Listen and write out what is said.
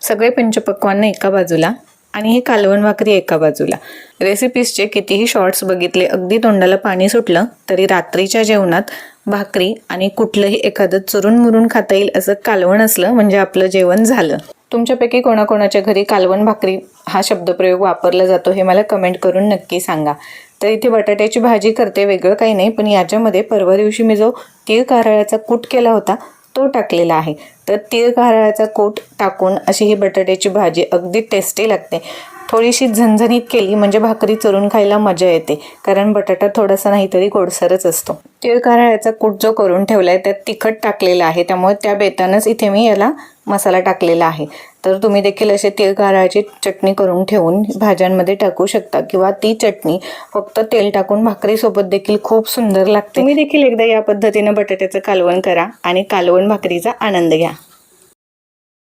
सगळे पंचपक्वान्न एका बाजूला आणि ही कालवण भाकरी एका बाजूला. रेसिपीजचे कितीही शॉर्ट्स बघितले, अगदी तोंडाला पाणी सुटलं तरी रात्रीच्या जेवणात भाकरी आणि कुठलंही एखादं चुरून मुरून खाता येईल असं कालवण असलं म्हणजे आपलं जेवण झालं. तुमच्यापैकी कोणाकोणाच्या घरी कालवण भाकरी हा शब्दप्रयोग वापरला जातो हे मला कमेंट करून नक्की सांगा. तर इथे बटाट्याची भाजी करते, वेगळं काही नाही, पण याच्यामध्ये परवा दिवशी मी जो तीळ कारळ्याचा कूट केला होता तो टाकलेला आहे. तर तीळ कारळ्याचा कूट टाकून अशी ही बटाट्याची भाजी अगदी टेस्टी लागते. थोडीशी झणझणीत केली म्हणजे भाकरी चुरून खायला मजा येते, कारण बटाटा थोडासा नाहीतरी गोडसरच असतो. तीळ कारळ्याचा कूट जो करून ठेवला आहे त्यात तिखट टाकलेलं आहे, त्यामुळे त्या बेतानंच इथे मी याला मसाला टाकलेला आहे. तर तुम्ही देखील असे तीळ कारळ्याची चटणी करून ठेवून भाज्यांमध्ये टाकू शकता, किंवा ती चटणी फक्त तेल टाकून भाकरीसोबत देखील खूप सुंदर लागते. तुम्ही देखील एकदा या पद्धतीनं बटाट्याचं कालवण करा आणि कालवण भाकरीचा आनंद घ्या.